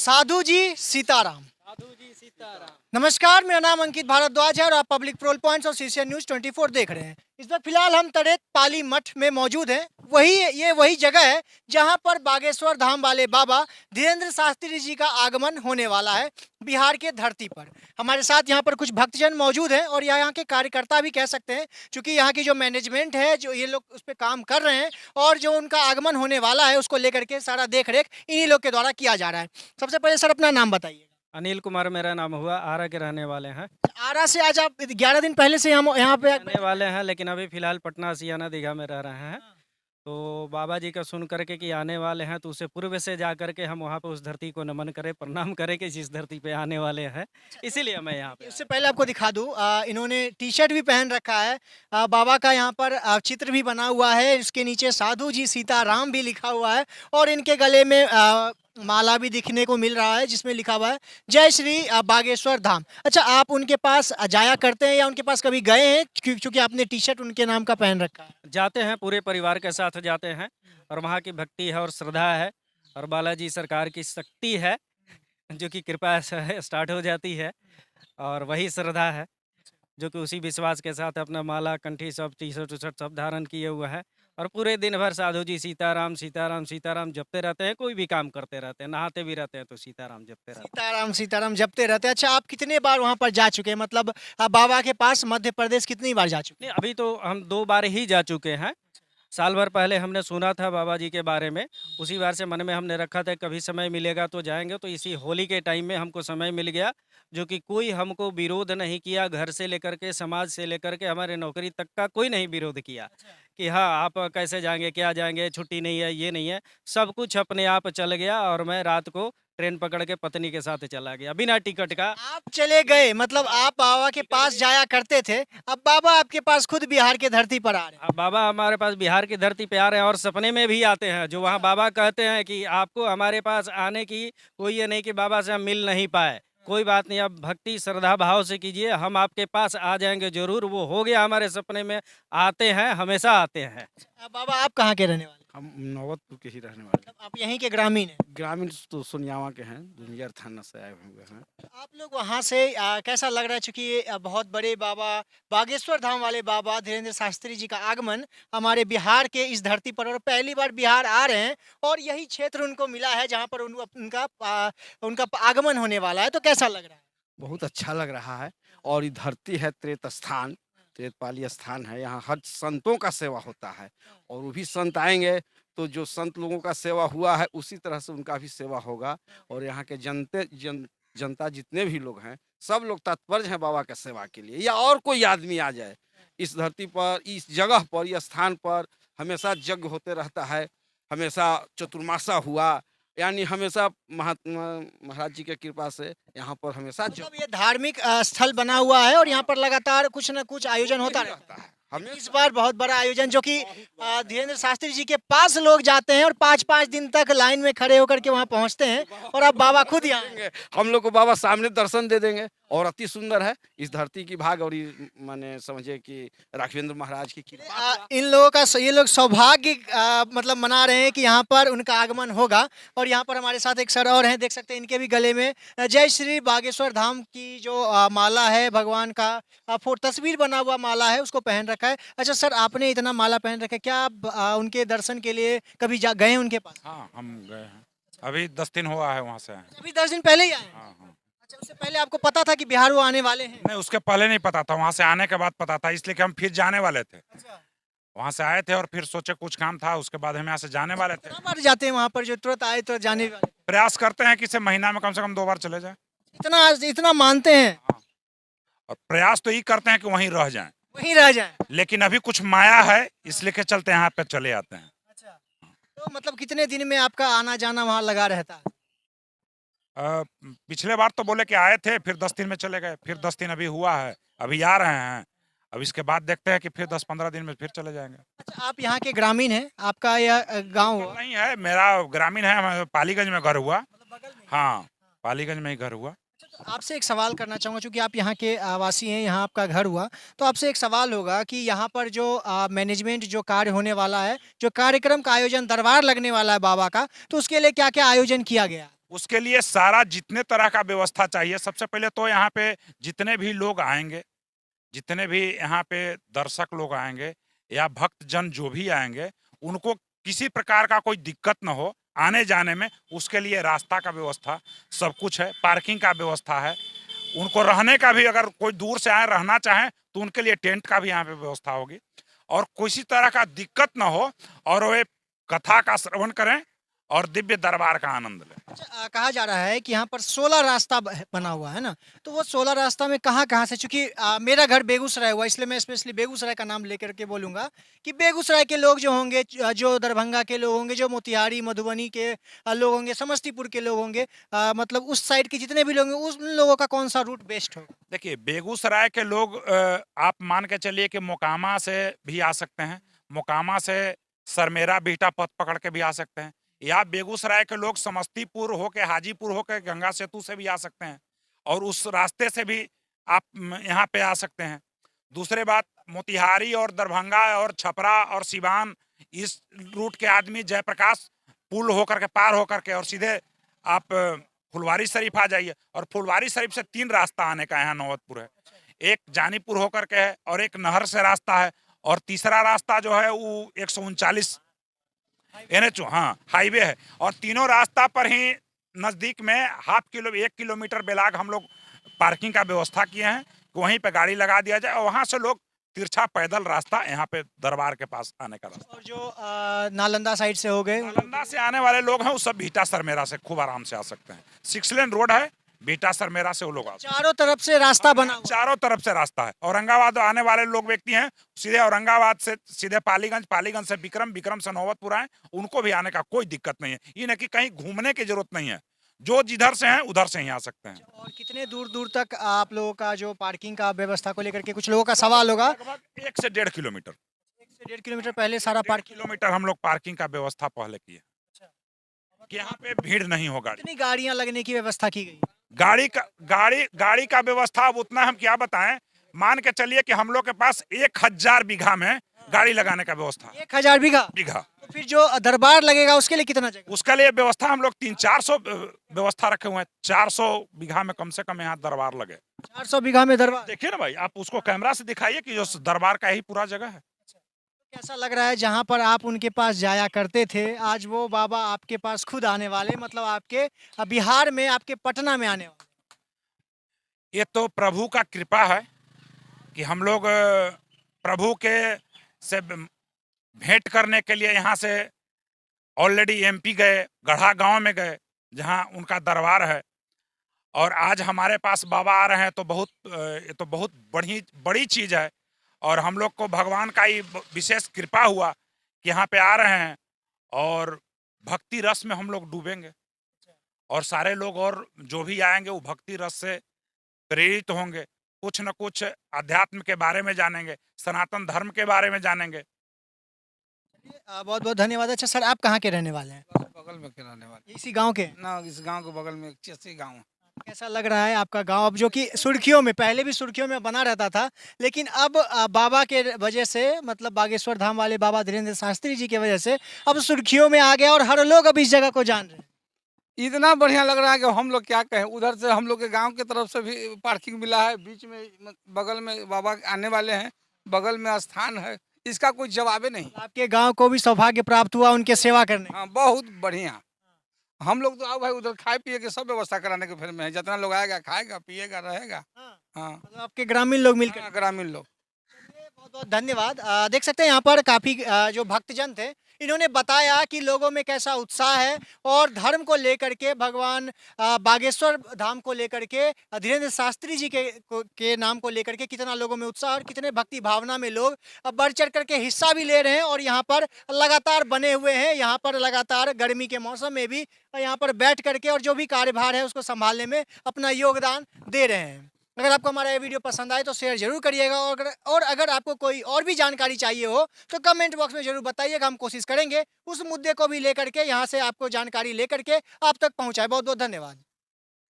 साधु जी सीताराम। साधु जी सीताराम। नमस्कार, मेरा नाम अंकित भारद्वाज है और आप पब्लिक प्रोल पॉइंट्स और सीसीएन न्यूज़ 24 देख रहे हैं। इस वक्त फिलहाल हम तड़ेत पाली मठ में मौजूद हैं। वही जगह है जहां पर बागेश्वर धाम वाले बाबा धीरेन्द्र शास्त्री जी का आगमन होने वाला है बिहार के धरती पर। हमारे साथ यहाँ पर कुछ भक्तजन मौजूद हैं और यहाँ के कार्यकर्ता भी कह सकते हैं, क्योंकि यहाँ की जो मैनेजमेंट है, जो ये लोग उस पर काम कर रहे हैं और जो उनका आगमन होने वाला है उसको लेकर के सारा देख रेख इन्हीं लोग के द्वारा किया जा रहा है। सबसे पहले सर अपना नाम बताइए। अनिल कुमार मेरा नाम हुआ, आरा के रहने वाले हैं। आरा से आज आप 11 दिन पहले से हम यहाँ पे रहने वाले हैं, लेकिन अभी फिलहाल पटना सियाना दीघा में रह रहे हैं। तो बाबा जी का सुन करके कि आने वाले हैं, तो उससे पूर्व से जा करके हम वहाँ पे उस धरती को नमन करें, प्रणाम करें कि जिस धरती पे आने वाले हैं, इसीलिए मैं यहाँ पे। इससे पहले आपको दिखा दूं, इन्होंने टी शर्ट भी पहन रखा है। बाबा का यहाँ पर चित्र भी बना हुआ है। इसके नीचे साधु जी सीताराम भी लिखा हुआ है और इनके गले में माला भी दिखने को मिल रहा है जिसमें लिखा हुआ है जय श्री बागेश्वर धाम। अच्छा, आप उनके पास जाया करते हैं या उनके पास कभी गए हैं, क्योंकि आपने टी शर्ट उनके नाम का पहन रखा है? जाते हैं, पूरे परिवार के साथ जाते हैं और वहाँ की भक्ति है और श्रद्धा है और बालाजी सरकार की शक्ति है जो कि कृपा से स्टार्ट हो जाती है और वही श्रद्धा है जो कि उसी विश्वास के साथ अपना माला कंठी सब टी शर्ट सब धारण किए हुए है और पूरे दिन भर साधु जी सीताराम सीताराम सीताराम जपते रहते हैं। कोई भी काम करते रहते हैं, नहाते भी रहते हैं तो सीताराम जपते रहते हैं। सीताराम सीताराम जपते रहते हैं। अच्छा, आप कितने बार वहाँ पर जा चुके हैं? मतलब बाबा के पास मध्य प्रदेश कितनी बार जा चुके हैं? नहीं, अभी तो हम 2 बार ही जा चुके हैं। साल भर पहले हमने सुना था बाबा जी के बारे में, उसी बार से मन में हमने रखा था कभी समय मिलेगा तो जाएंगे। तो इसी होली के टाइम में हमको समय मिल गया, जो कि कोई हमको विरोध नहीं किया, घर से लेकर के समाज से लेकर के हमारे नौकरी तक का कोई नहीं विरोध किया कि हाँ आप कैसे जाएंगे, क्या जाएंगे, छुट्टी नहीं है, ये नहीं है। सब कुछ अपने आप चल गया और मैं रात को ट्रेन पकड़ के पत्नी के साथ चला गया बिना टिकट का। आप चले गए, मतलब आप बाबा के पास जाया करते थे, अब बाबा आपके पास खुद बिहार के धरती पर आ रहे हैं। अब बाबा हमारे पास बिहार की धरती पे आ रहे हैं और सपने में भी आते हैं। जो वहाँ बाबा कहते हैं कि आपको हमारे पास आने की कोई ये नहीं कि बाबा से हम मिल नहीं पाए, कोई बात नहीं, आप भक्ति श्रद्धा भाव से कीजिए, हम आपके पास आ जाएंगे जरूर। वो हो गया, हमारे सपने में आते हैं, हमेशा आते हैं। बाबा आप कहाँ के रहने वाले? हम नौबतपुर के ही रहने वाले हैं। आप यहीं के ग्रामीण हैं? ग्रामीण तो सोनियावा के हैं, दुनिया थाना से आए हुए हैं। आप लोग वहाँ से कैसा लग रहा है, चूंकि ये बहुत बड़े बाबा बागेश्वर धाम वाले बाबा धीरेन्द्र शास्त्री जी का आगमन हमारे बिहार के इस धरती पर और पहली बार बिहार आ रहे हैं और यही क्षेत्र उनको मिला है जहाँ पर उनका आगमन होने वाला है, तो कैसा लग रहा है? बहुत अच्छा लग रहा है। और ये धरती है त्रेत स्थान, त्रेतपाली स्थान है। यहाँ हर संतों का सेवा होता है और वो भी संत आएंगे तो जो संत लोगों का सेवा हुआ है उसी तरह से उनका भी सेवा होगा। और यहाँ के जनता जितने भी लोग हैं, सब लोग तत्पर हैं बाबा के सेवा के लिए। या और कोई आदमी आ जाए इस धरती पर, इस जगह पर, इस स्थान पर हमेशा यज्ञ होते रहता है, हमेशा चतुर्मासा हुआ, यानी हमेशा महात्मा महाराज जी की कृपा से यहाँ पर हमेशा मतलब ये धार्मिक स्थल बना हुआ है और यहाँ पर लगातार कुछ न कुछ आयोजन होता रहता है। हमें इस बार बहुत बड़ा आयोजन, जो कि धीरेन्द्र शास्त्री जी के पास लोग जाते हैं और 5-5 दिन तक लाइन में खड़े होकर के वहाँ पहुँचते हैं और अब बाबा खुद यहाँ आएंगे। हम लोग को बाबा सामने दर्शन दे देंगे और अति सुंदर है इस धरती की भाग। और माने समझे कि राघवेंद्र महाराज की कृपा। इन लोगों का ये लोग सौभाग्य मतलब मना रहे हैं कि यहाँ पर उनका आगमन होगा। और यहाँ पर हमारे साथ एक सर और हैं, देख सकते हैं इनके भी गले में जय श्री बागेश्वर धाम की जो माला है, भगवान का तस्वीर बना हुआ माला है, उसको पहन रखा है। अच्छा सर, आपने इतना माला पहन रखा है, क्या आप उनके दर्शन के लिए कभी गए हैं उनके पास? हाँ, हम गए हैं, अभी 10 दिन हुआ है वहाँ से आए हैं। अभी 10 दिन पहले ही आए हैं? हाँ हाँ। अच्छा, उससे पहले आपको पता था कि बिहार वो आने वाले हैं? नहीं, उसके पहले नहीं पता था, वहाँ से आने के बाद पता था, इसलिए कि हम फिर जाने वाले थे। अच्छा, वहाँ से आए थे और फिर सोचे कुछ काम था, उसके बाद हम यहाँ से जाने वाले थे। कितना बार जाते हैं वहाँ पर, जो तुरंत आए तो जाने वाले? प्रयास करते हैं कि इसे महीना में कम से कम 2 बार चले जाए। इतना मानते हैं? हाँ, और प्रयास तो ये करते हैं कि वहीं रह जाएं, वहीं रह जाए। लेकिन अभी कुछ माया है, इसलिए के चलते यहाँ पे चले आते हैं। अच्छा, तो मतलब कितने दिन में आपका आना जाना वहाँ लगा रहता है? पिछले बार तो बोले कि आए थे, फिर 10 दिन में चले गए, फिर 10 दिन अभी हुआ है, अभी आ रहे हैं। अब इसके बाद देखते हैं कि फिर 10-15 दिन में फिर चले जाएंगे। अच्छा, आप यहाँ के ग्रामीण हैं, आपका यह गांव हुआ? नहीं है, मेरा ग्रामीण है, हमारे पालीगंज में घर हुआ। मतलब बगल में? हाँ, पालीगंज में ही घर हुआ। अच्छा, तो आपसे एक सवाल करना चाहूँगा, क्योंकि आप यहाँ के आवासी हैं, यहाँ आपका घर हुआ, तो आपसे एक सवाल होगा कि यहाँ पर जो मैनेजमेंट जो कार्य होने वाला है, जो कार्यक्रम का आयोजन दरबार लगने वाला है बाबा का, तो उसके लिए क्या क्या आयोजन किया गया? उसके लिए सारा जितने तरह का व्यवस्था चाहिए। सबसे पहले तो यहाँ पे जितने भी लोग आएंगे, जितने भी यहाँ पे दर्शक लोग आएंगे या भक्तजन जो भी आएंगे, उनको किसी प्रकार का कोई दिक्कत न हो आने जाने में, उसके लिए रास्ता का व्यवस्था सब कुछ है, पार्किंग का व्यवस्था है। उनको रहने का भी, अगर कोई दूर से आए रहना चाहें तो उनके लिए टेंट का भी यहाँ पे व्यवस्था होगी, और किसी तरह का दिक्कत न हो, और वे कथा का श्रवण करें और दिव्य दरबार का आनंद लें। अच्छा, कहा जा रहा है कि यहाँ पर 16 रास्ता बना हुआ है ना, तो वो 16 रास्ता में कहाँ से, चूंकि मेरा घर बेगूसराय हुआ, इसलिए मैं स्पेशली बेगूसराय का नाम लेकर के बोलूँगा कि बेगूसराय के लोग जो होंगे, जो दरभंगा के लोग होंगे, जो मोतिहारी मधुबनी के लोग होंगे, समस्तीपुर के लोग होंगे, मतलब उस साइड के जितने भी लोग होंगे, उन लोगों का कौन सा रूट बेस्ट होगा? देखिए, बेगूसराय के लोग आप मान के चलिए कि मोकामा से भी आ सकते हैं, मोकामा से सरमेरा बीटा पथ पकड़ के भी आ सकते हैं, या बेगूसराय के लोग समस्तीपुर होके, हाजीपुर होके गंगा सेतु से भी आ सकते हैं, और उस रास्ते से भी आप यहाँ पे आ सकते हैं। दूसरे बात, मोतिहारी और दरभंगा और छपरा और सिवान, इस रूट के आदमी जयप्रकाश पुल होकर के, पार होकर के, और सीधे आप फुलवारी शरीफ आ जाइए। और फुलवारी शरीफ से 3 रास्ता आने का यहाँ नौबतपुर है, एक जानीपुर होकर के है, और एक नहर से रास्ता है, और तीसरा रास्ता जो है वो 139 NH हाईवे है। और तीनों रास्ता पर ही नजदीक में 1 किलोमीटर बेलाग हम लोग पार्किंग का व्यवस्था किए हैं, वहीं पे गाड़ी लगा दिया जाए, और वहां से लोग तिरछा पैदल रास्ता यहाँ पे दरबार के पास आने का रास्ता। और जो नालंदा साइड से हो गए, नालंदा से आने वाले लोग हैं वो सब भीटा सरमेरा से खूब आराम से आ सकते हैं। 6 लेन रोड है, भीटा सरमेरा से वो लोग आ सकते हैं। चारों तरफ से रास्ता बना हुआ है। चारों तरफ से रास्ता है। औरंगाबाद आने वाले लोग व्यक्ति हैं, सीधे औरंगाबाद से सीधे पालीगंज, पालीगंज से विक्रम, विक्रम से नौबतपुर आए, उनको भी आने का कोई दिक्कत नहीं है। ये नहीं कि कहीं घूमने की जरूरत नहीं है, जो जिधर से हैं उधर से ही आ सकते हैं। और कितने दूर दूर तक आप लोगों का जो पार्किंग का व्यवस्था को लेकर के कुछ लोगों का सवाल होगा? लगभग 1 से 1.5 किलोमीटर, 1 से 1.5 किलोमीटर पहले सारा 1.5 पार्किंग। किलोमीटर हम लोग पार्किंग का व्यवस्था पहले किए कि यहाँ पे भीड़ नहीं होगा। कितनी गाड़ियां लगने की व्यवस्था की गई? गाड़ी का व्यवस्था अब उतना हम क्या बताएं, मान के चलिए कि हम लोग के पास 1000 बीघा में गाड़ी लगाने का व्यवस्था है। 1000 बीघा? तो फिर जो दरबार लगेगा उसके लिए कितना जगह? उसके लिए व्यवस्था हम लोग 300-400 व्यवस्था रखे हुए हैं। 400 बीघा में कम से कम यहाँ दरबार लगे। 400 बीघा में दरबार? देखिए ना भाई, आप उसको कैमरा से दिखाइए कि जो दरबार का ही पूरा जगह है। कैसा लग रहा है जहाँ पर आप उनके पास जाया करते थे, आज वो बाबा आपके पास खुद आने वाले, मतलब आपके बिहार में, आपके पटना में आने वाले? ये तो प्रभु का कृपा है कि हम लोग प्रभु के से भेंट करने के लिए यहाँ से ऑलरेडी MP गए, गढ़ा गांव में गए जहाँ उनका दरबार है, और आज हमारे पास बाबा आ रहे हैं, तो ये तो बहुत बड़ी चीज़ है। और हम लोग को भगवान का ही विशेष कृपा हुआ कि यहाँ पे आ रहे हैं, और भक्ति रस में हम लोग डूबेंगे, और सारे लोग और जो भी आएंगे वो भक्ति रस से प्रेरित होंगे, कुछ न कुछ अध्यात्म के बारे में जानेंगे, सनातन धर्म के बारे में जानेंगे। बहुत बहुत धन्यवाद। अच्छा सर, आप कहाँ के रहने वाले हैं? बगल में के रहने वाले इसी गांव के? ना, इस गांव के बगल में एक चेसी गांव है। कैसा लग रहा है आपका गांव, अब जो कि सुर्खियों में, पहले भी सुर्खियों में बना रहता था, लेकिन अब बाबा के वजह से, मतलब बागेश्वर धाम वाले बाबा धीरेन्द्र शास्त्री जी की वजह से अब सुर्खियों में आ गया, और हर लोग अब इस जगह को जान रहे हैं। इतना बढ़िया लग रहा है कि हम लोग क्या कहें। उधर से हम लोग के गांव की तरफ से भी पार्किंग मिला है, बीच में बगल में बाबा आने वाले हैं, बगल में स्थान है, इसका कोई जवाब नहीं। आपके गांव को भी सौभाग्य प्राप्त हुआ उनके सेवा करने? हाँ, बहुत बढ़िया। हम लोग तो आओ भाई, उधर खाए पिए के सब व्यवस्था कराने के फिर में है। जितना लोग आएगा, खाएगा, पिएगा, रहेगा। हाँ, मतलब आपके ग्रामीण लोग मिलकर? हाँ, ग्रामीण लोग। बहुत बहुत धन्यवाद। देख सकते हैं यहाँ पर काफी जो भक्तजन थे, इन्होंने बताया कि लोगों में कैसा उत्साह है, और धर्म को लेकर के, भगवान बागेश्वर धाम को लेकर के, धीरेन्द्र शास्त्री जी के नाम को लेकर के कितना लोगों में उत्साह, और कितने भक्ति भावना में लोग बढ़ चढ़ करके हिस्सा भी ले रहे हैं, और यहाँ पर लगातार बने हुए हैं। यहाँ पर लगातार गर्मी के मौसम में भी यहाँ पर बैठ करके और जो भी कार्यभार है उसको संभालने में अपना योगदान दे रहे हैं। अगर आपको हमारा ये वीडियो पसंद आए तो शेयर जरूर करिएगा, और अगर आपको कोई और भी जानकारी चाहिए हो तो कमेंट बॉक्स में जरूर बताइएगा। हम कोशिश करेंगे उस मुद्दे को भी लेकर के, यहाँ से आपको जानकारी लेकर के आप तक पहुँचाए। बहुत बहुत धन्यवाद।